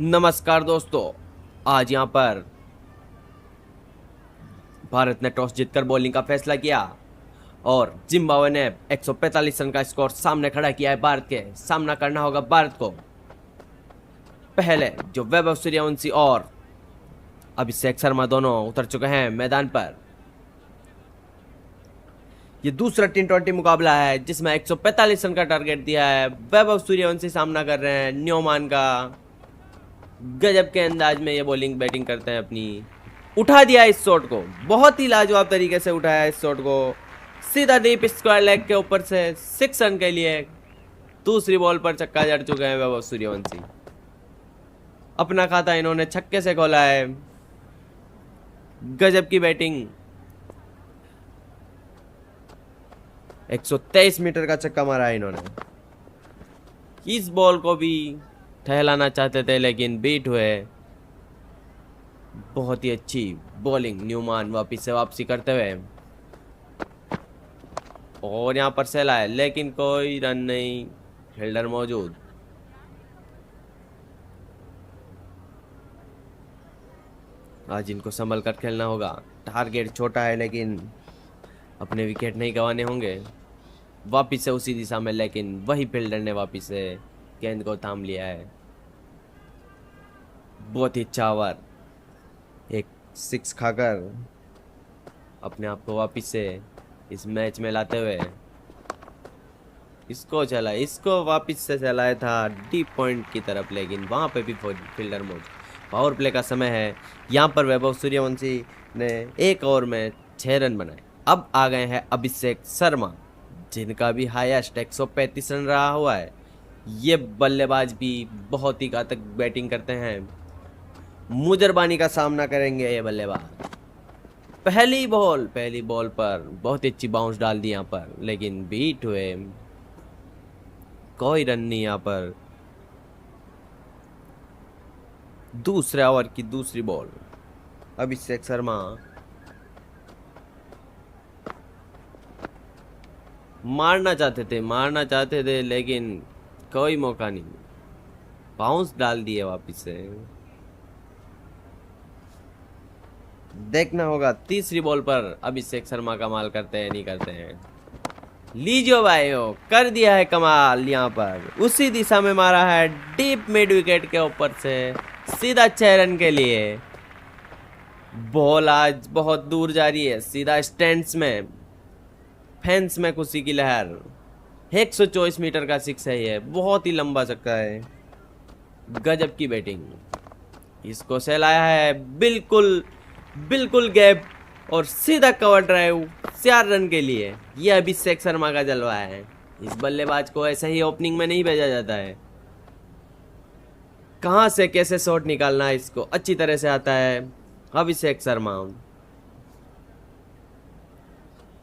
नमस्कार दोस्तों। आज यहाँ पर भारत ने टॉस जीतकर बॉलिंग का फैसला किया और जिम्बाब्वे ने 145 रन का स्कोर सामने खड़ा किया है। भारत के सामना करना होगा भारत को। पहले जो वैभव सूर्यवंशी और अभिषेक शर्मा दोनों उतर चुके हैं मैदान पर। ये दूसरा T20 मुकाबला है जिसमें 145 रन का टारगेट दिया है। वैभव सूर्यवंशी सामना कर रहे हैं न्यूमान का। गजब के अंदाज में ये बॉलिंग बैटिंग करते हैं अपनी। उठा दिया इस शॉट को, बहुत ही लाजवाब तरीके से उठाया इस शॉट को, सीधा डीप स्क्वायर लेग के ऊपर से 6 रन के लिए। दूसरी बॉल पर छक्का जड़ चुके हैं वैभव सूर्यवंशी। अपना खाता इन्होंने छक्के से खोला है। गजब की बैटिंग। 123 मीटर का छक्का मारा है इन्होंने। इस बॉल को भी ठहलाना चाहते थे लेकिन बीट हुए। बहुत ही अच्छी बॉलिंग न्यूमान वापिस से वापसी करते हुए। और यहाँ पर सहला है लेकिन कोई रन नहीं, फील्डर मौजूद। आज इनको संभल कर खेलना होगा। टारगेट छोटा है लेकिन अपने विकेट नहीं गंवाने होंगे। वापिस से उसी दिशा में, लेकिन वही फील्डर ने वापिस से गेंद को थाम लिया है। बहुत ही अच्छा ओवर, एक 6 खाकर अपने आप को वापिस से इस मैच में लाते हुए इसको वापिस से चलाया था डीप पॉइंट की तरफ, लेकिन वहां पे भी फील्डर मौजूद। पावर प्ले का समय है। यहाँ पर वैभव सूर्यवंशी ने एक ओवर में 6 रन बनाए। अब आ गए हैं अभिषेक शर्मा, जिनका भी हाईएस्ट 135 रन रहा हुआ है। ये बल्लेबाज भी बहुत ही घातक बैटिंग करते हैं। मुजरबानी का सामना करेंगे ये बल्लेबाज। पहली बॉल पर बहुत ही अच्छी बाउंस डाल दी यहाँ पर, लेकिन बीट हुए। कोई रन नहीं यहाँ पर। दूसरे ओवर की दूसरी बॉल। अभिषेक शर्मा मारना चाहते थे लेकिन कोई मौका नहीं। बाउंस डाल दिए वापिस से। देखना होगा तीसरी बॉल पर अभिषेक शर्मा कमाल करते हैं नहीं करते हैं। लीजियो भाइयों, कर दिया है कमाल। यहाँ पर उसी दिशा में मारा है डीप मिड विकेट के ऊपर से, सीधा 6 रन के लिए। बॉल आज बहुत दूर जा रही है, सीधा स्टैंड्स में। फैंस में खुशी की लहर। 124 मीटर का 6 है ये, बहुत ही लंबा छक्का है। गजब की बैटिंग। इसको सहलाया है बिल्कुल गैप और सीधा कवर ड्राइव 4 रन के लिए। ये अभिषेक शर्मा का जलवा है। इस बल्लेबाज को ऐसे ही ओपनिंग में नहीं भेजा जाता है। कहां से कैसे शॉट निकालना है इसको अच्छी तरह से आता है अभिषेक शर्मा।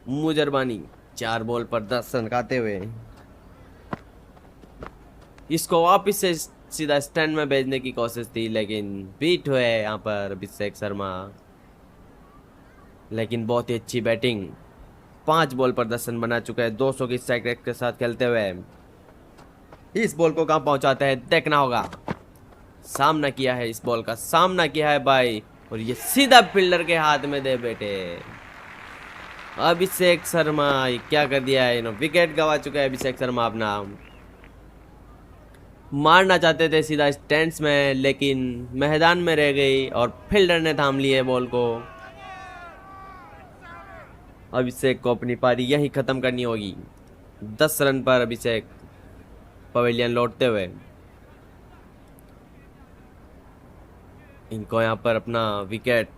मुजरबानी 4 बॉल पर 10 रन खाते हुए इसको वापिस से सीधा स्टैंड में भेजने की कोशिश थी, लेकिन बीट हुए यहाँ पर अभिषेक शर्मा। लेकिन बहुत ही अच्छी बैटिंग। 5 बॉल पर 10 रन बना चुका है 200 की स्ट्राइक रेट के साथ खेलते हुए। इस बॉल को कहां पहुंचाते हैं देखना होगा। सामना किया है, इस बॉल का सामना किया है भाई, और ये सीधा फील्डर के हाथ में दे बेटे। अभिषेक शर्मा ये क्या कर दिया है इन्होंने। विकेट गवा चुका है अभिषेक शर्मा अपना। मारना चाहते थे सीधा स्टैंड्स में, लेकिन मैदान में रह गई और फील्डर ने थाम ली है बॉल को। अभिषेक को अपनी पारी यहीं खत्म करनी होगी। 10 रन पर अभिषेक पवेलियन लौटते हुए। इनको यहाँ पर अपना विकेट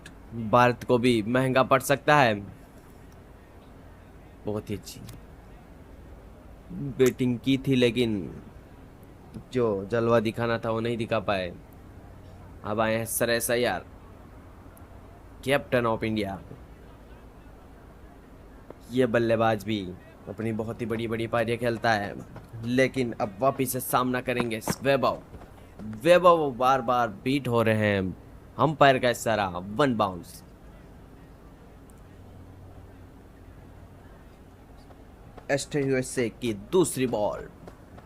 भारत को भी महंगा पड़ सकता है। बहुत ही अच्छी बैटिंग की थी, लेकिन जो जलवा दिखाना था वो नहीं दिखा पाए। अब आए हैं Shreyas Iyer, captain of India. ये बल्लेबाज भी अपनी बहुत ही बड़ी पारियां खेलता है, लेकिन अब वापिस से सामना करेंगे वैभव बार बीट हो रहे हैं। अंपायर का इशारा 1 बाउंस। यूएसए की दूसरी बॉल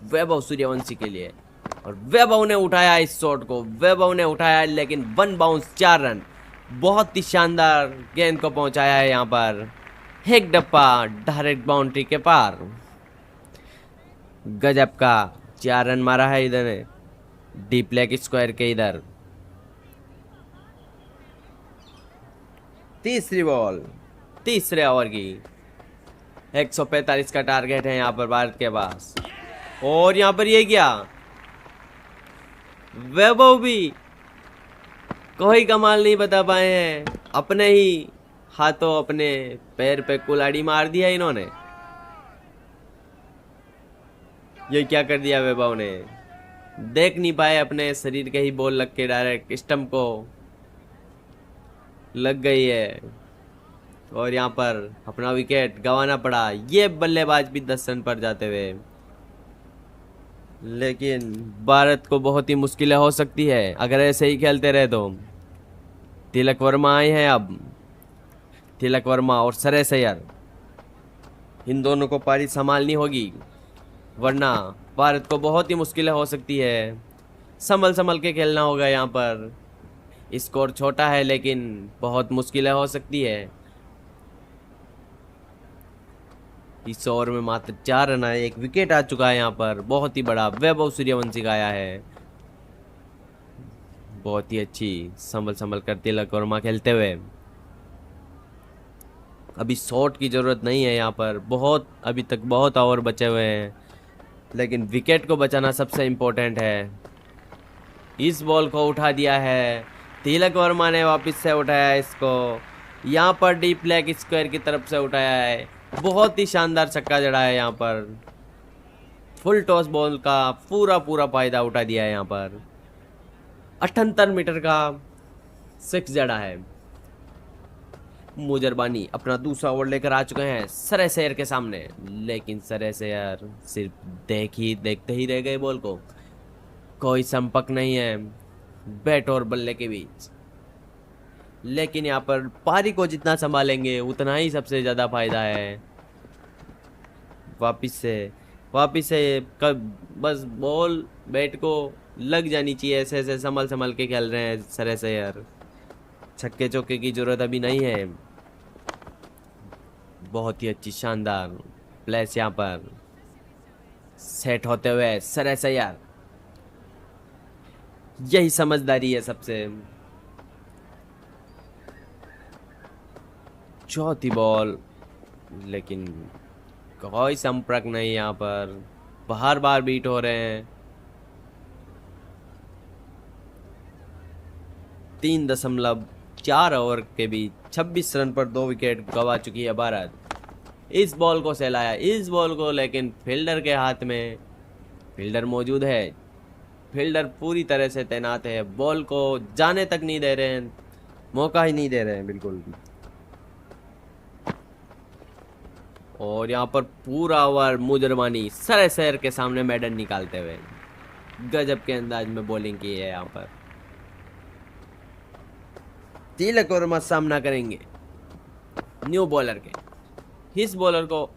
वैभव सूर्यवंशी के लिए, और वैभव ने उठाया इस शॉट को, वैभव ने उठाया लेकिन वन बाउंस 4 रन। बहुत ही शानदार गेंद को पहुंचाया है यहाँ पर, एक डप्पा डायरेक्ट बाउंड्री के पार। गजब का 4 रन मारा है इधर ने, डीप लेग स्क्वायर के इधर। तीसरी बॉल तीसरे ओवर की, 145 का टारगेट है यहाँ पर भारत के पास। और यहाँ पर ये क्या, वैभव भी कोई कमाल नहीं बता पाए हैं, अपने ही हाथों अपने पैर पे कुल्हाड़ी मार दिया इन्होंने। ये क्या कर दिया वैभव ने, देख नहीं पाए, अपने शरीर के ही बॉल लग के डायरेक्ट स्टंप को लग गई है और यहाँ पर अपना विकेट गंवाना पड़ा। ये बल्लेबाज भी 10 रन पर जाते हुए, लेकिन भारत को बहुत ही मुश्किलें हो सकती है अगर ऐसे ही खेलते रहे तो। तिलक वर्मा आए हैं अब, तिलक वर्मा और श्रेयस अय्यर, इन दोनों को पारी संभालनी होगी वरना भारत को बहुत ही मुश्किलें हो सकती है। संभल संभल के खेलना होगा यहाँ पर, स्कोर छोटा है लेकिन बहुत मुश्किलें हो सकती है। इस ओवर में मात्र 4 रन आए, एक विकेट आ चुका है यहाँ पर, बहुत ही बड़ा वैभव सूर्यवंशी का आया है। बहुत ही अच्छी संभल संभल कर तिलक वर्मा खेलते हुए। अभी शॉट की जरूरत नहीं है यहाँ पर, बहुत अभी तक बहुत ओवर बचे हुए हैं, लेकिन विकेट को बचाना सबसे इम्पोर्टेंट है। इस बॉल को उठा दिया है, तिलक वर्मा ने वापस से उठाया इसको, यहाँ पर डीप लेग स्क्वायर की तरफ से उठाया है। बहुत ही शानदार छक्का जड़ा है यहाँ पर, फुल टॉस बॉल का पूरा पूरा फायदा उठा दिया है यहाँ पर। 78 मीटर का 6 जड़ा है। मुजरबानी अपना दूसरा ओवर लेकर आ चुके हैं श्रेयस अय्यर के सामने, लेकिन श्रेयस अय्यर सिर्फ देखते ही रह गए बॉल को, कोई संपर्क नहीं है बैट और बल्ले के बीच। लेकिन यहाँ पर पारी को जितना संभालेंगे उतना ही सबसे ज़्यादा फायदा है। वापिस से कब बस बॉल बैट को लग जानी चाहिए, ऐसे ऐसे संभल संभल के खेल रहे हैं श्रेयस अय्यर, छक्के चौके की जरूरत अभी नहीं है। बहुत ही अच्छी शानदार प्लेस यहाँ पर सेट होते हुए श्रेयस अय्यर, यही समझदारी है सबसे। चौथी बॉल, लेकिन कोई संपर्क नहीं यहाँ पर, बार बार बीट हो रहे हैं। 3.4 ओवर के बीच 26 रन पर 2 विकेट गंवा चुकी है भारत। इस बॉल को सहलाया, इस बॉल को, लेकिन फील्डर के हाथ में, फील्डर मौजूद है, फील्डर पूरी तरह से तैनात है, बॉल को जाने तक नहीं दे रहे हैं, मौका ही नहीं दे रहे हैं बिल्कुल भी। और यहाँ पर पूरा ओवर मुजरबानी श्रेयस अय्यर के सामने मैडन निकालते हुए गजब के अंदाज में बॉलिंग की है। यहाँ पर तिलक वर्मा सामना करेंगे न्यू बॉलर के। इस बॉलर को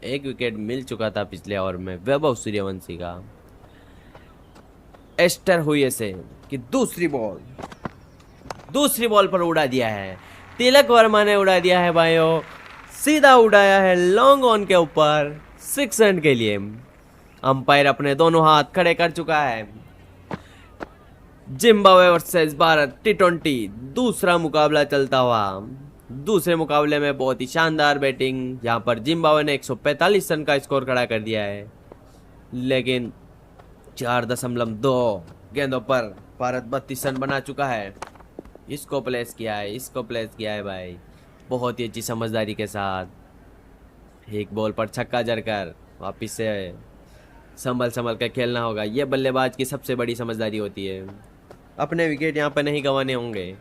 एक विकेट मिल चुका था पिछले ओवर में वैभव सूर्यवंशी का। एस्टर हुए से कि दूसरी बॉल पर उड़ा दिया है, तिलक वर्मा ने उड़ा दिया है भाइयों, सीधा उड़ाया है लॉन्ग ऑन के ऊपर 6 रन के लिए। अंपायर अपने दोनों हाथ खड़े कर चुका है। जिम्बाब्वे वर्सेस भारत T20 दूसरा मुकाबला चलता हुआ। दूसरे मुकाबले में बहुत ही शानदार बैटिंग, यहाँ पर जिम्बाब्वे ने 145 रन का स्कोर खड़ा कर दिया है, लेकिन 4.2 गेंदों पर भारत 32 रन बना चुका है। इसको प्लेस किया है भाई, बहुत ही अच्छी समझदारी के साथ। एक बॉल पर छक्का जड़कर वापिस से संभल के खेलना होगा, ये बल्लेबाज की सबसे बड़ी समझदारी होती है। अपने विकेट यहाँ पर नहीं गंवाने होंगे।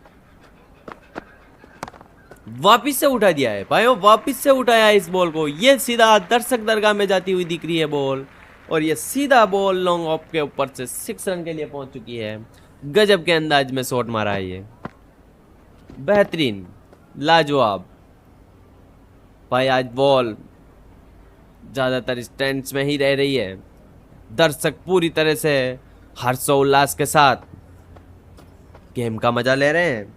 वापिस से उठा दिया है भाइयों, वापिस से उठाया इस बॉल को, ये सीधा दर्शक दरगाह में जाती हुई दिख रही है बॉल, और ये सीधा बॉल लॉन्ग ऑफ के ऊपर से 6 रन के लिए पहुंच चुकी है। गजब के अंदाज में शॉट मारा है ये, बेहतरीन, लाजवाब भाई। आज बॉल ज्यादातर स्टैंड्स में ही रह रही है, दर्शक पूरी तरह से हर्षोल्लास के साथ गेम का मजा ले रहे हैं।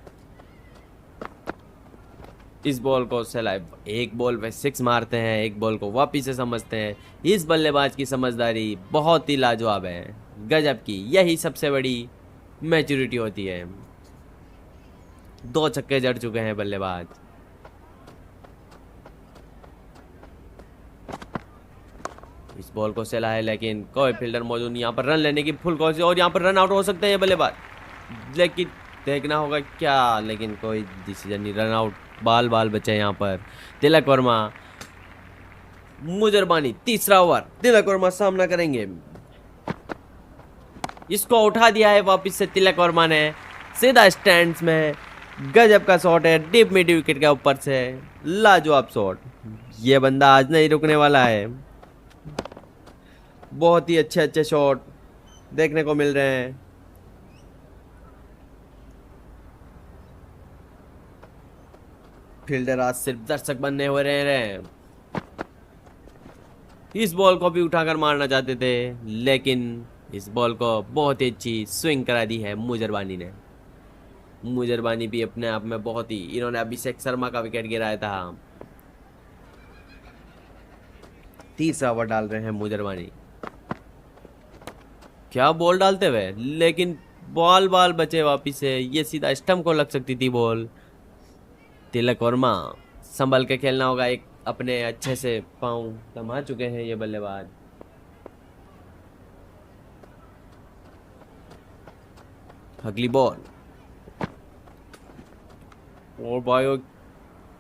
इस बॉल को सलाइव एक बॉल पे 6 मारते हैं, एक बॉल को वापिस से समझते हैं। इस बल्लेबाज की समझदारी बहुत ही लाजवाब है, गजब की। यही सबसे बड़ी मैच्योरिटी होती है। 2 छक्के जड़ चुके हैं बल्लेबाज। इस बॉल को सेला है लेकिन कोई फील्डर मौजूद नहीं। यहाँ पर रन लेने की फुल कोशिश और यहाँ पर रन आउट हो सकते हैं ये बल्लेबाज, लेकिन देखना होगा क्या, लेकिन कोई डिसीजन नहीं। रन आउट, बाल बचे यहाँ पर। तिलक वर्मा, मुजरबानी, तीसरा ओवर। तिलक वर्मा सामना करेंगे। इसको उठा दिया है वापिस से तिलक वर्मा ने सीधा स्टैंड्स में। गजब का शॉट है डीप मिड विकेट के ऊपर से, लाजवाब शॉट। ये बंदा आज नहीं रुकने वाला है। बहुत ही अच्छे शॉट देखने को मिल रहे हैं। फील्डर आज सिर्फ दर्शक बनने हुए रह रहे हैं। इस बॉल को भी उठाकर मारना चाहते थे, लेकिन इस बॉल को बहुत ही अच्छी स्विंग करा दी है मुजरबानी ने। मुजरबानी भी अपने आप में बहुत ही, इन्होंने अभिषेक शर्मा का विकेट गिराया था। तीसरा ओवर डाल रहे हैं मुजरबानी। क्या बॉल डालते हुए, लेकिन बॉल बचे वापिस से। ये सीधा स्टंप को लग सकती थी बॉल। तिलक वर्मा संभल के खेलना होगा। एक अपने अच्छे से पांव थमा चुके हैं ये बल्लेबाज। अगली बॉल और बायो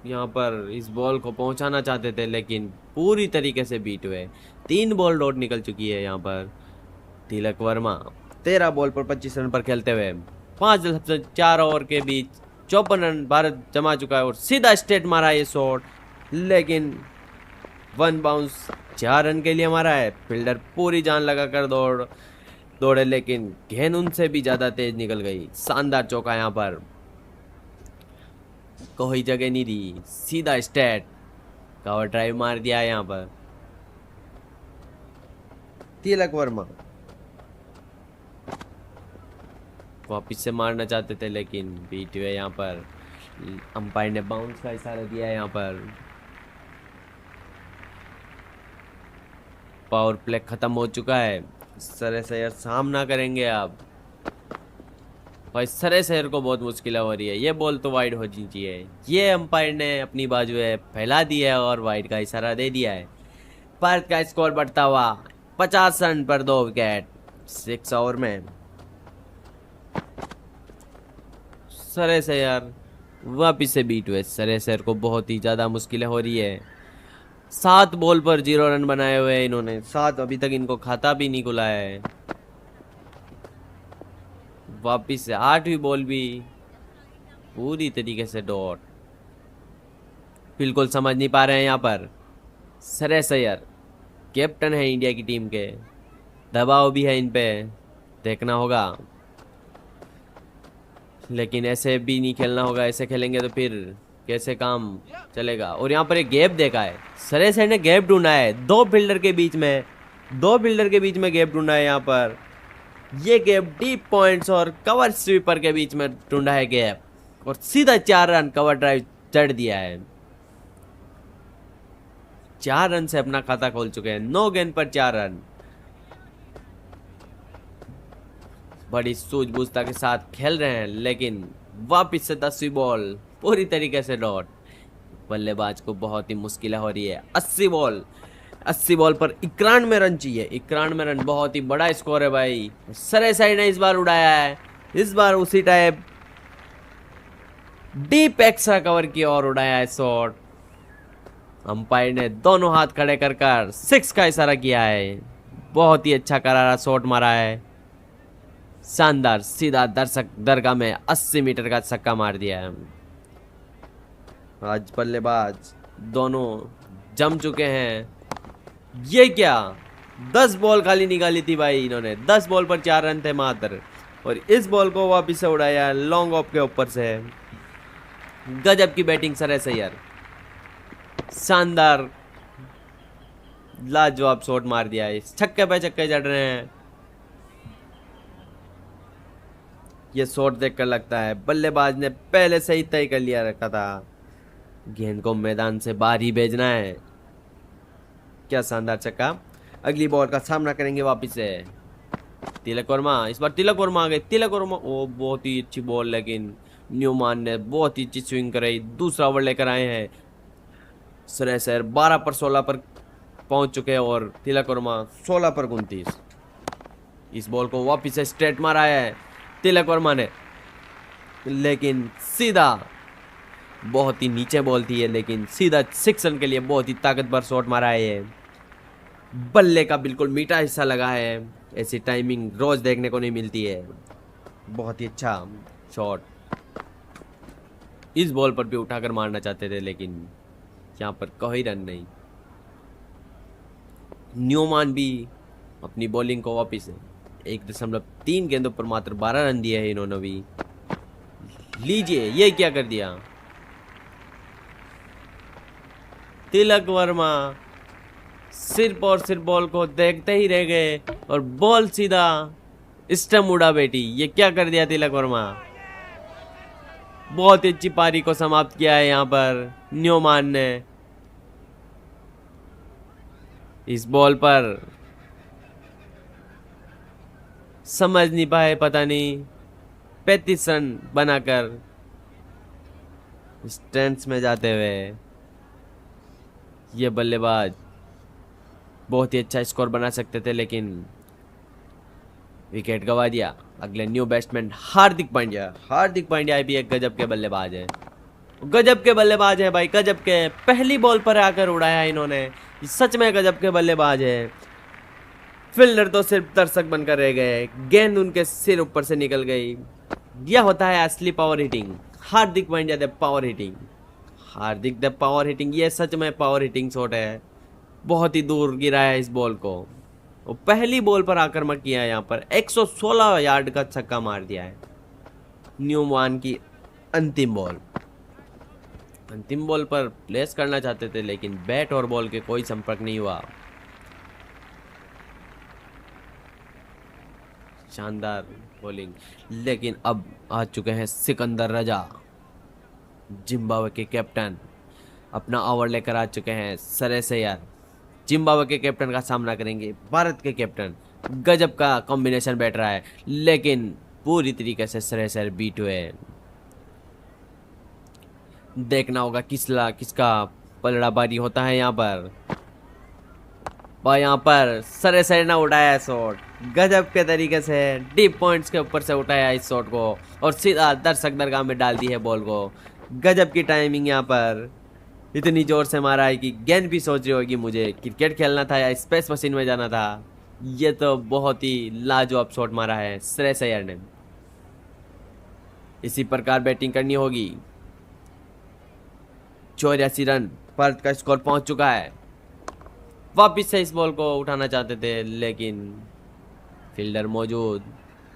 यहाँ पर इस बॉल को पहुंचाना चाहते थे, लेकिन पूरी तरीके से बीट हुए। 3 बॉल डॉट निकल चुकी है यहाँ पर। तिलक वर्मा 13 बॉल पर 25 रन पर खेलते हुए 4 ओवर के बीच 54 रन भारत जमा चुका है और सीधा स्ट्रेट मारा ये शॉट, लेकिन 1 बाउंस 4 रन के लिए मारा है। फील्डर पूरी जान लगाकर दौड़े, लेकिन गेंद उनसे भी ज्यादा तेज निकल गई। शानदार चौका यहाँ पर, कोई जगह नहीं दी, सीधा स्ट्रेट कवर ड्राइव मार दिया यहाँ पर। तिलक वर्मा वापिस से मारना चाहते थे, लेकिन बीट हुए यहाँ पर। अंपायर ने बाउंस का इशारा दिया है यहाँ पर। पावर प्ले खत्म हो चुका है। सरेसैयर सामना करेंगे अब। भाई सरेसैयर को बहुत मुश्किल हो रही है। ये बॉल तो वाइड हो चाहिए। ये अंपायर ने अपनी बाजुएं फैला दी है और वाइड का इशारा दे दिया है। भारत का स्कोर बढ़ता हुआ 50 रन पर 2 विकेट 6 ओवर में। सरेसैयर वापिस से बीट हुए। सरेसैयर को बहुत ही ज्यादा मुश्किलें हो रही है। 7 बॉल पर 0 रन बनाए हुए इन्होंने। 7 अभी तक इनको खाता भी नहीं खुला है। वापिस से 8वीं बॉल भी पूरी तरीके से डॉट। बिल्कुल समझ नहीं पा रहे हैं यहाँ पर। सरेसैयर कैप्टन है इंडिया की टीम के, दबाव भी है इन पे, देखना होगा। लेकिन ऐसे भी नहीं खेलना होगा, ऐसे खेलेंगे तो फिर कैसे काम चलेगा। और यहाँ पर एक गैप देखा है, सरेसैयर ने गैप ढूंढा है 2 फील्डर के बीच में। 2 फील्डर के बीच में गैप ढूंढा है यहाँ पर। ये गैप डीप पॉइंट्स और कवर स्वीपर के बीच में ढूंढा है गैप, और सीधा 4 रन कवर ड्राइव चढ़ दिया है। 4 रन से अपना खाता खोल चुके हैं। 9 गेंद पर 4 रन। बड़ी सूझबूझता के साथ खेल रहे हैं, लेकिन वापिस से 10वीं बॉल पूरी तरीके से डॉट। बल्लेबाज को बहुत ही मुश्किल हो रही है। 80 बॉल पर 91 रन चाहिए। 91 रन बहुत ही बड़ा स्कोर है भाई। सरेसैयर ने इस बार उड़ाया है। इस बार उसी टाइप डीप एक्स्ट्रा कवर की ओर उड़ाया है शॉट। अंपायर ने दोनों हाथ खड़े कर 6 का इशारा किया है। बहुत ही अच्छा करारा शॉट मारा है। शानदार, सीधा दर्शक दरगाह में 80 मीटर का छक्का मार दिया है। आज बल्लेबाज दोनों जम चुके हैं। ये क्या 10 बॉल खाली निकाली थी भाई इन्होंने। 10 बॉल पर 4 रन थे मात्र, और इस बॉल को वापिस से उड़ाया लॉन्ग ऑफ के ऊपर से। गजब की बैटिंग सरेसैयर, शानदार लाजवाब शॉट मार दिया है, छक्के पे छक्के चढ़ रहे हैं। ये शॉट देखकर लगता है बल्लेबाज ने पहले से ही तय कर लिया रखा था, गेंद को मैदान से बाहर ही भेजना है। क्या शानदार छक्का। अगली बॉल का सामना करेंगे वापिस से तिलक वर्मा। इस बार तिलक वर्मा आ गए। तिलक वर्मा, ओ बहुत ही अच्छी बॉल, लेकिन न्यूमैन ने बहुत ही अच्छी स्विंग कराई। दूसरा ओवर लेकर आए हैं श्रेयस अय्यर। 12 पर 16 पर पहुंच चुके हैं और तिलक वर्मा 16 पर 29। इस बॉल को वापिस से स्ट्रेट मारा है तिलक वर्मा ने, लेकिन सीधा, बहुत ही नीचे बॉल थी है, लेकिन सीधा 6 रन के लिए बहुत ही ताकतवर शॉट मारा है ये। बल्ले का बिल्कुल मीठा हिस्सा लगा है। ऐसी टाइमिंग रोज देखने को नहीं मिलती है। बहुत ही अच्छा शॉट। इस बॉल पर भी उठाकर मारना चाहते थे, लेकिन यहाँ पर कोई रन नहीं। न्यूमैन भी अपनी बॉलिंग को वापिस 1.3 गेंदों पर मात्र 12 रन दिए हैं इन्होंने भी। लीजिए, ये क्या कर दिया तिलक वर्मा। सिर्फ और सिर्फ बॉल को देखते ही रह गए और बॉल सीधा स्टंप उड़ा बेटी। ये क्या कर दिया तिलक वर्मा। बहुत ही अच्छी पारी को समाप्त किया है यहाँ पर न्यूमैन ने। इस बॉल पर समझ नहीं पाए, पता नहीं 35 रन बनाकर स्टैंड्स में जाते हुए ये बल्लेबाज बहुत ही अच्छा स्कोर बना सकते थे, लेकिन विकेट गवा दिया। अगले न्यू बैट्समैन हार्दिक पांड्या। हार्दिक पांड्या भी एक गजब के बल्लेबाज है। गजब के बल्लेबाज है भाई, गजब के। पहली बॉल पर आकर उड़ाया इन्होंने, सच में गजब के बल्लेबाज है। फील्डर तो सिर्फ दर्शक बनकर रह गए, गेंद उनके सिर ऊपर से निकल गई। यह होता है असली power hitting. Hardik Pandya the power hitting. Hardik the power hitting, ये सच में पावर हिटिंग शॉट है। बहुत ही दूर गिरा है इस बॉल को। वो पहली बॉल पर आक्रमण किया है, यहाँ पर 116 यार्ड का छक्का मार दिया है। न्यूमैन की अंतिम बॉल पर प्लेस करना चाहते थे, लेकिन बैट और बॉल के कोई संपर्क नहीं हुआ। शानदार बॉलिंग, लेकिन अब आ चुके हैं सिकंदर रजा, जिम्बाब्वे के कैप्टन। अपना ओवर लेकर आ चुके हैं श्रेयस अय्यर। जिम्बाब्वे के कैप्टन का सामना करेंगे भारत के कैप्टन। गजब का कॉम्बिनेशन बैठ रहा है, लेकिन पूरी तरीके से श्रेयस अय्यर बीट हुए। देखना होगा किसका पलड़ा बारी होता है यहाँ पर। यहाँ पर श्रेयस अय्यर ने उठाया शॉट, गजब के तरीके से डीप पॉइंट्स के ऊपर से उठाया इस शॉट को और सीधा दर्शक दरगाह में डाल दी है बॉल को। गजब की टाइमिंग यहाँ पर, इतनी जोर से मारा है कि गेंद भी सोच रही होगी मुझे क्रिकेट खेलना था या स्पेस मशीन में जाना था। ये तो बहुत ही लाजवाब शॉट मारा है श्रेयस अय्यर ने। इसी प्रकार बैटिंग करनी होगी। 84 रन भारत का स्कोर पहुंच चुका है। वापिस से इस बॉल को उठाना चाहते थे, लेकिन फील्डर मौजूद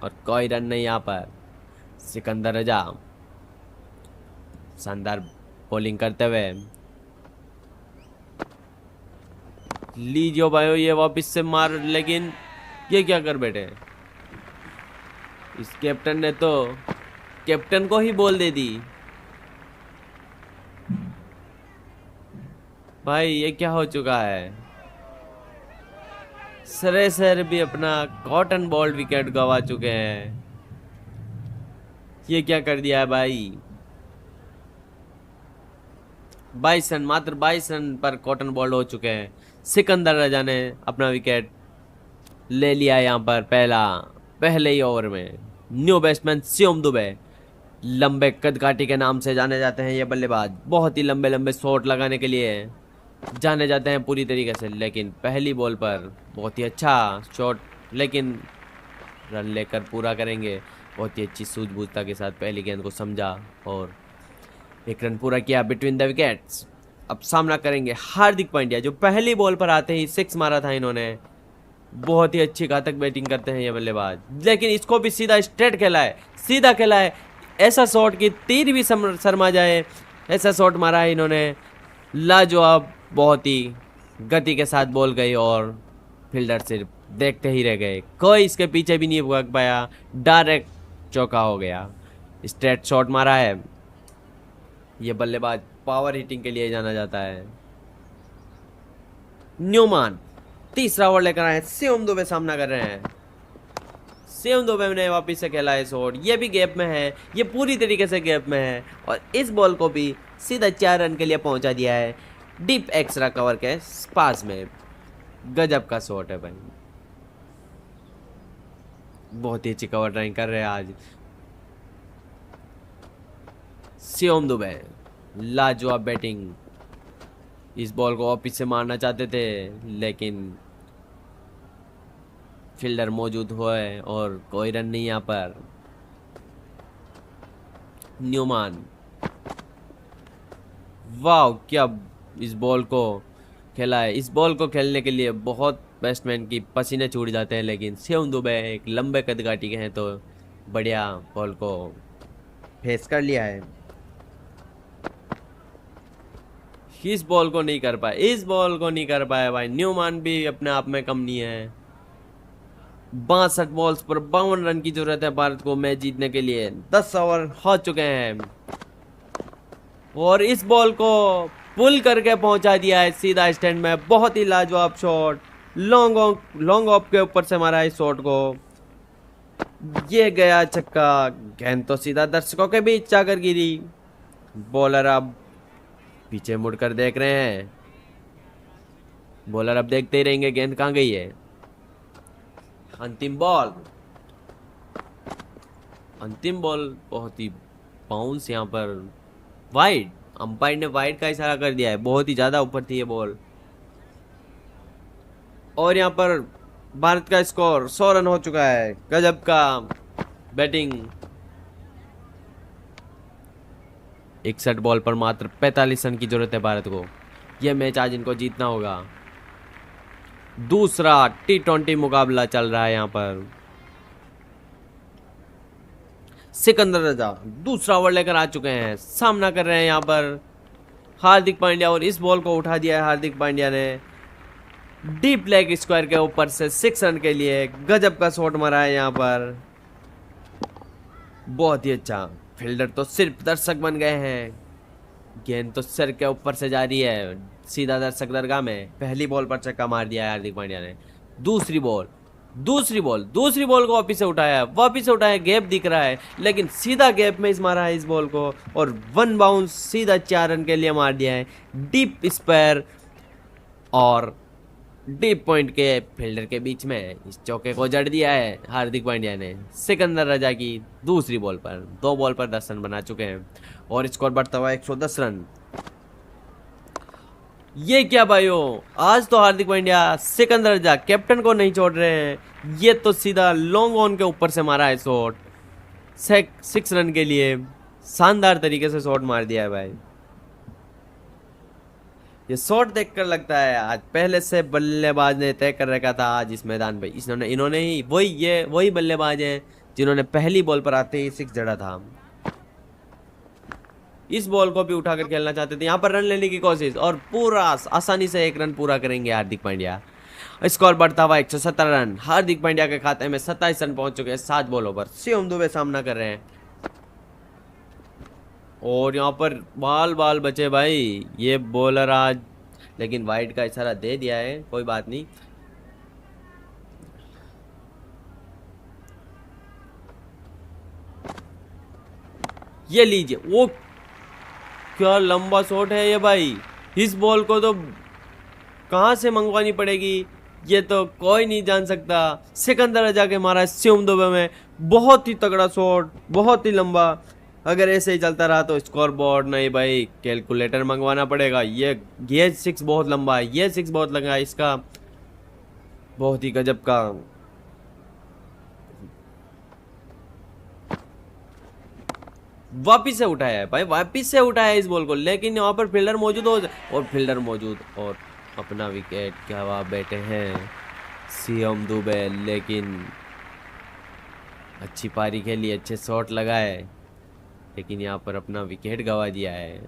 और कोई रन नहीं यहाँ पर। सिकंदर रजा शानदार बॉलिंग करते हुए। लीजिए भाई, ये वापिस से मार, लेकिन ये क्या कर बैठे। इस कैप्टन ने तो कैप्टन को ही बॉल दे दी। भाई ये क्या हो चुका है। श्रेयस अय्यर भी अपना कॉटन बॉल विकेट गवा चुके हैं। ये क्या कर दिया है भाई। 22 रन, मात्र 22 रन पर कॉटन बॉल्ड हो चुके हैं। सिकंदर रजा ने अपना विकेट ले लिया यहाँ पर पहले ही ओवर में। न्यू बैट्समैन शिवम दुबे, लंबे कदकाठी के नाम से जाने जाते हैं ये बल्लेबाज। बहुत ही लंबे लंबे शॉट लगाने के लिए जाने जाते हैं पूरी तरीके से, लेकिन पहली बॉल पर बहुत ही अच्छा शॉट, लेकिन रन लेकर पूरा करेंगे। बहुत ही अच्छी सूझबूझता के साथ पहली गेंद को समझा और एक रन पूरा किया बिटवीन द विकेट्स। अब सामना करेंगे हार्दिक पांड्या, जो पहली बॉल पर आते ही 6 मारा था इन्होंने। बहुत ही अच्छी घातक बैटिंग करते हैं ये बल्लेबाज, लेकिन इसको भी सीधा स्ट्रेट खेला है, सीधा खेला है। ऐसा शॉट कि तीर भी शर्मा जाए, ऐसा शॉट मारा है इन्होंने। लाजवाब, बहुत ही गति के साथ बॉल गई और फील्डर सिर्फ देखते ही रह गए, कोई इसके पीछे भी नहीं भाग पाया, डायरेक्ट चौका हो गया। स्ट्रेट शॉट मारा है। ये बल्लेबाज पावर हिटिंग के लिए जाना जाता है। न्यूमैन तीसरा ओवर लेकर आए, शिवम दुबे सामना कर रहे हैं। शिवम दुबे ने वापिस से खेला है शॉट, ये भी गैप में है, ये पूरी तरीके से गैप में है और इस बॉल को भी सीधा 4 रन के लिए पहुंचा दिया है डीप एक्स्ट्रा कवर के पास में। गजब का शॉट है भाई, बहुत ही अच्छी कवर ड्राइंग कर रहे हैं आज शिवम दुबे। लाजवाब बैटिंग। इस बॉल को वापिस से मारना चाहते थे लेकिन फील्डर मौजूद हुए और कोई रन नहीं यहाँ पर। न्यूमैन, वाह क्या इस बॉल को खेला है। इस बॉल को खेलने के लिए बहुत बैट्समैन की पसीने छूट जाते हैं लेकिन शिवम दुबे एक लंबे कदकाठी के हैं तो बढ़िया बॉल को फेस कर लिया है। इस बॉल को नहीं कर पाए, इस बॉल को नहीं कर पाया भाई। न्यूमैन भी अपने आप में कम नहीं है। 62 बॉल्स पर 52 रन की जरूरत है भारत को मैच जीतने के लिए। 10 ओवर हो चुके हैं और इस बॉल को पुल करके पहुंचा दिया है सीधा स्टैंड में। बहुत ही लाजवाब शॉट, लॉन्ग ऑफ के ऊपर से मारा इस शॉट को, ये गया छक्का। गेंद तो सीधा दर्शकों के बीच जाकर गिरी। बॉलर अब पीछे मुड़कर देख रहे हैं, बॉलर अब देखते ही रहेंगे गेंद कहां गई है। अंतिम बॉल, अंतिम बॉल बहुत ही बाउंस यहाँ पर वाइड। अंपायर ने वाइड का इशारा कर दिया है, बहुत ही ज्यादा ऊपर थी ये बॉल। और यहाँ पर भारत का स्कोर 100 रन हो चुका है। गजब का बैटिंग। 61 बॉल पर मात्र 45 रन की जरूरत है भारत को। यह मैच आज इनको जीतना होगा। दूसरा T20 मुकाबला चल रहा है यहाँ पर। सिकंदर रजा दूसरा ओवर लेकर आ चुके हैं, सामना कर रहे हैं यहाँ पर हार्दिक पांड्या और इस बॉल को उठा दिया है हार्दिक पांड्या ने डीप लेग स्क्वायर के ऊपर से 6 रन के लिए। गजब का शॉट मारा है यहाँ पर, बहुत ही अच्छा। फील्डर तो सिर्फ दर्शक बन गए हैं। गेंद तो सिर के ऊपर से जा रही है सीधा दर्शक दरगाह में। पहली बॉल पर छक्का मार दिया है हार्दिक पांड्या ने। दूसरी बॉल को वापिस से उठाया, गैप दिख रहा है लेकिन सीधा गैप में इस मारा है इस बॉल को और 1 बाउंस सीधा 4 रन के लिए मार दिया है डीप स्क्वायर और डीप पॉइंट के फील्डर के बीच में। इस चौके को जड़ दिया है हार्दिक पांड्या ने सिकंदर रजा की दूसरी बॉल पर। 2 बॉल पर 10 रन बना चुके हैं और स्कोर बढ़ता हुआ 110 रन। ये क्या भाइयों, आज तो हार्दिक पांड्या सिकंदर रजा कैप्टन को नहीं छोड़ रहे हैं। ये तो सीधा लॉन्ग ऑन के ऊपर से मारा है शॉट 6 रन के लिए। शानदार तरीके से शॉट मार दिया है भाई। ये शॉट देखकर लगता है आज पहले से बल्लेबाज ने तय कर रखा था आज इस मैदान पे। इन्होंने ही वही बल्लेबाज हैं जिन्होंने पहली बॉल पर आते ही 6 जड़ा था। इस बॉल को भी उठाकर खेलना चाहते थे। यहाँ पर रन लेने की कोशिश और पूरा आसानी से 1 रन पूरा करेंगे हार्दिक पांड्या। स्कोर बढ़ता हुआ 117 रन हार्दिक पांड्या के खाते में। 27 रन पहुंच चुके हैं 7 बॉलों पर। शिवम दुबे सामना कर रहे हैं और यहाँ पर बाल बचे भाई ये बॉलर आज, लेकिन वाइड का इशारा दे दिया है, कोई बात नहीं। ये लीजिए, वो क्या लंबा शॉट है ये भाई। इस बॉल को तो कहां से मंगवानी पड़ेगी ये तो कोई नहीं जान सकता। सिकंदर रजा के मारा शिवम दुबे में, बहुत ही तगड़ा शॉट, बहुत ही लंबा। अगर ऐसे ही चलता रहा तो स्कोर बोर्ड नहीं भाई, कैलकुलेटर मंगवाना पड़ेगा। ये 6 बहुत लंबा है, ये 6 बहुत लंबा है इसका, बहुत ही गजब का। वापिस से उठाया है भाई, वापिस से उठाया है इस बॉल को, लेकिन यहाँ पर फील्डर मौजूद हो और फील्डर मौजूद और अपना विकेट गवा बैठे हैं शिवम दुबे। लेकिन अच्छी पारी खेली, अच्छे शॉट लगाए, लेकिन यहाँ पर अपना विकेट गवा दिया है।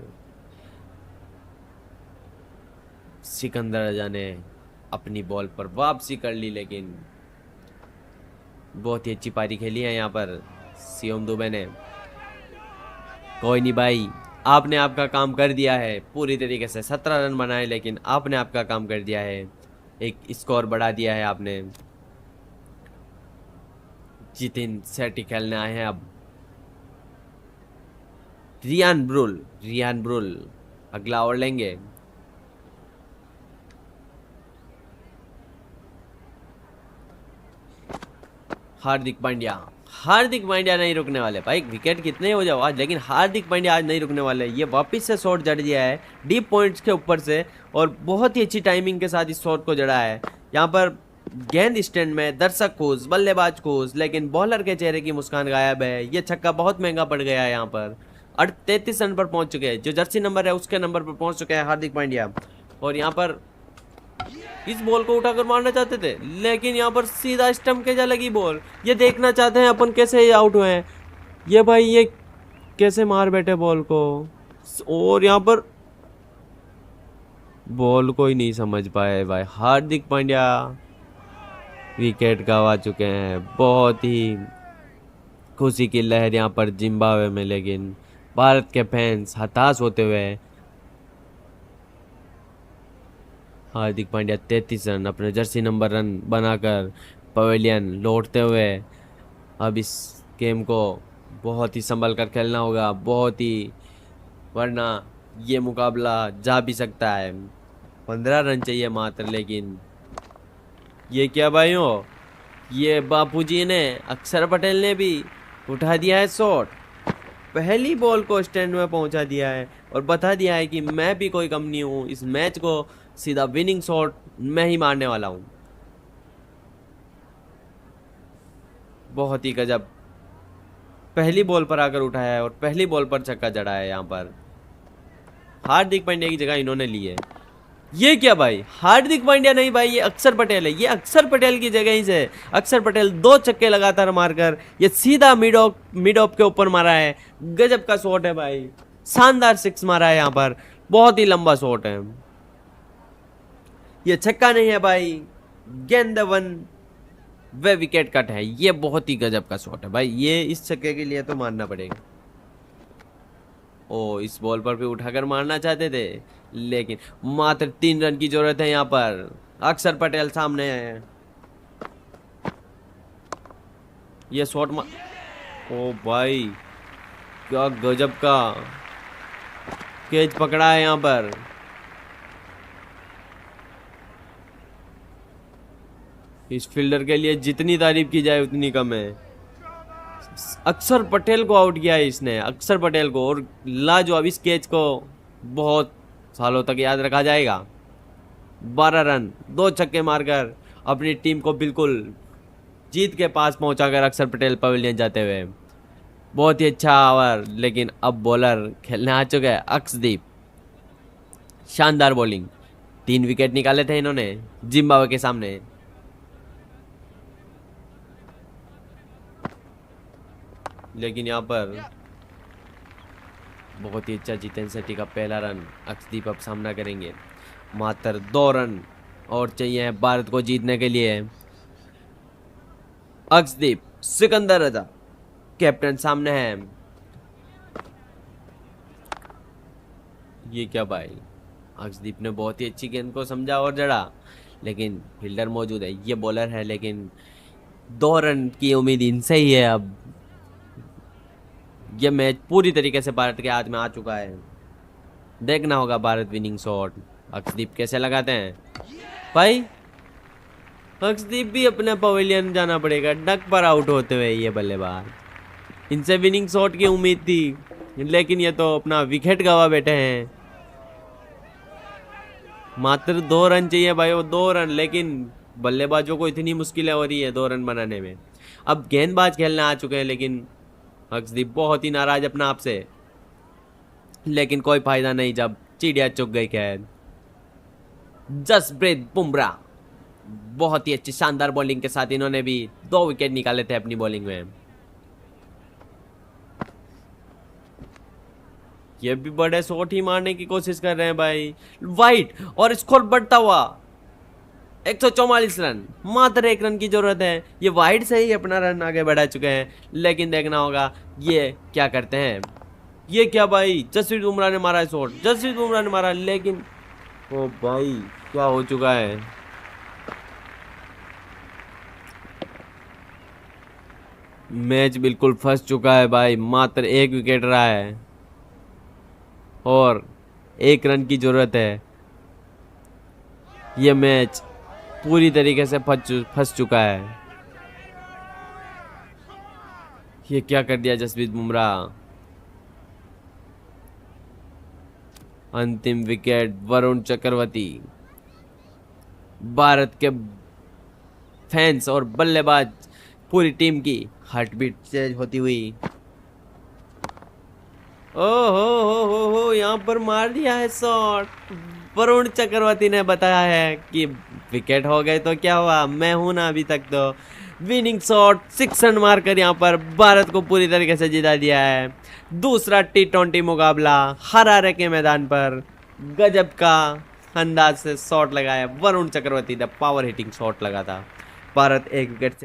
सिकंदर रजा ने अपनी बॉल पर वापसी कर ली, लेकिन बहुत ही अच्छी पारी खेली है यहाँ पर शिवम दुबे ने। कोई नहीं भाई, आपने आपका काम कर दिया है पूरी तरीके से। 17 रन बनाए, लेकिन आपने आपका काम कर दिया है, एक स्कोर बढ़ा दिया है आपने। जितिन सेठी खेलने आए हैं अब। रियान ब्रूल अगला ओवर लेंगे। हार्दिक पांड्या नहीं रुकने वाले भाई। विकेट कितने हो जाओ आज, लेकिन हार्दिक पांड्या आज नहीं रुकने वाले। ये वापस से शॉट जड़ दिया है डीप पॉइंट्स के ऊपर से, और बहुत ही अच्छी टाइमिंग के साथ इस शॉट को जड़ा है। यहाँ पर गेंद स्टैंड में, दर्शक खुश, बल्लेबाज खुश, लेकिन बॉलर के चेहरे की मुस्कान गायब है। ये छक्का बहुत महंगा पड़ गया है यहाँ पर। 33 रन पर पहुंच चुके हैं, जो जर्सी नंबर है उसके नंबर पर पहुंच चुके हैं हार्दिक पांड्या। और यहाँ पर इस बॉल को उठाकर मारना चाहते थे, लेकिन यहाँ पर सीधा स्टंप के जा लगी बॉल। ये देखना चाहते हैं अपन कैसे आउट हुए हैं। ये भाई ये कैसे मार बैठे बॉल को, और यहाँ पर बॉल को ही नहीं समझ पाए भाई। हार्दिक पांड्या विकेट गंवा चुके हैं। बहुत ही खुशी की लहर यहाँ पर जिम्बाब्वे में, लेकिन भारत के फैंस हताश होते हुए। हार्दिक पांड्या 33 रन अपने जर्सी नंबर रन बनाकर पवेलियन लौटते हुए। अब इस गेम को बहुत ही संभल कर खेलना होगा, बहुत ही, वरना ये मुकाबला जा भी सकता है। 15 रन चाहिए मात्र, लेकिन ये क्या भाई हो, ये बापूजी ने, अक्षर पटेल ने भी उठा दिया है शॉट। पहली बॉल को स्टैंड में पहुंचा दिया है और बता दिया है कि मैं भी कोई कम नहीं हूं, इस मैच को सीधा विनिंग शॉट मैं ही मारने वाला हूं। बहुत ही गजब, पहली बॉल पर आकर उठाया है और पहली बॉल पर छक्का जड़ा है। यहाँ पर हार्दिक पांड्या की जगह इन्होंने ली है। ये क्या भाई, हार्दिक पांड्या नहीं भाई, ये अक्षर पटेल है। ये अक्षर पटेल की जगह ही से अक्षर पटेल 2 छक्के लगातार मारकर ये सीधा मिड ऑफ के ऊपर मारा है। गजब का शॉट है भाई, शानदार 6 मारा है यहाँ पर। बहुत ही लंबा शॉट है, ये छक्का नहीं है भाई, गेंद वन वे विकेट कट है। ये बहुत ही गजब का शॉट है भाई, ये इस छक्के के लिए तो मारना पड़ेगा। ओ, इस बॉल पर भी उठाकर मारना चाहते थे, लेकिन मात्र 3 रन की जरूरत है यहाँ पर। अक्षर पटेल सामने है, ये शॉट ओ भाई, क्या गजब का कैच पकड़ा है यहाँ पर। इस फील्डर के लिए जितनी तारीफ की जाए उतनी कम है। अक्षर पटेल को आउट किया है इसने, अक्षर पटेल को, और लाजवाब, इस कैच को बहुत सालों तक याद रखा जाएगा। 12 रन 2 छक्के मारकर अपनी टीम को बिल्कुल जीत के पास पहुंचाकर अक्षर पटेल पवेलियन जाते हुए। बहुत ही अच्छा ओवर, लेकिन अब बॉलर खेलने आ चुके हैं अक्षदीप। शानदार बॉलिंग, 3 विकेट निकाले थे इन्होंने जिम्बाब्वे के सामने। लेकिन यहाँ पर बहुत ही अच्छा जितेन सेठी का पहला रन अक्षदीप अब सामना करेंगे। मात्र 2 रन और चाहिए भारत को जीतने के लिए। अक्षदीप, सिकंदर रजा कैप्टन सामने है। ये क्या भाई, अक्षदीप ने बहुत ही अच्छी गेंद को समझा और जड़ा, लेकिन फील्डर मौजूद है, ये बॉलर है, लेकिन 2 रन की उम्मीद इनसे ही है। अब ये मैच पूरी तरीके से भारत के हाथ में आ चुका है। देखना होगा भारत विनिंग शॉट अक्षदीप कैसे लगाते हैं भाई। अक्षदीप भी अपने पवेलियन जाना पड़ेगा, डक पर आउट होते हुए ये बल्लेबाज। इनसे विनिंग शॉट की उम्मीद थी, लेकिन ये तो अपना विकेट गवा बैठे हैं। मात्र 2 रन चाहिए भाई, वो 2 रन, लेकिन बल्लेबाजों को इतनी मुश्किलें हो रही है 2 रन बनाने में। अब गेंदबाज खेलने आ चुके हैं, लेकिन अक्षदीप बहुत ही नाराज अपना आप से, लेकिन कोई फायदा नहीं जब चिड़िया चुग गई कैद। जसप्रीत बुमराह बहुत ही अच्छी शानदार बॉलिंग के साथ इन्होंने भी 2 विकेट निकाले थे अपनी बॉलिंग में। ये भी बड़े शॉट ही मारने की कोशिश कर रहे हैं भाई। वाइड, और स्कोर बढ़ता हुआ 144 रन, मात्र 1 रन की जरूरत है। ये वाइड से ही अपना रन आगे बढ़ा चुके हैं, लेकिन देखना होगा ये क्या करते हैं। ये क्या भाई, जसप्रीत बुमराह ने मारा है शॉट, जसप्रीत बुमराह ने मारा, लेकिन ओ भाई क्या हो चुका है। मैच बिल्कुल फंस चुका है भाई, मात्र 1 विकेट रहा है और 1 रन की जरूरत है। ये मैच पूरी तरीके से फंस चुका है। ये क्या कर दिया जसप्रीत बुमराह। अंतिम विकेट वरुण चक्रवर्ती। भारत के फैंस और बल्लेबाज पूरी टीम की हार्ट बीट तेज होती हुई। ओ हो, यहाँ पर मार दिया है शॉट। वरुण चक्रवर्ती ने बताया है कि विकेट हो गए तो क्या हुआ, मैं हूं ना अभी तक। तो विनिंग शॉट 6 रन मारकर यहाँ पर भारत को पूरी तरीके से जिता दिया है। दूसरा T20 मुकाबला हरारे के मैदान पर गजब का अंदाज से शॉट लगाया वरुण चक्रवर्ती ने, पावर हिटिंग शॉट लगा था। भारत 1 विकेट से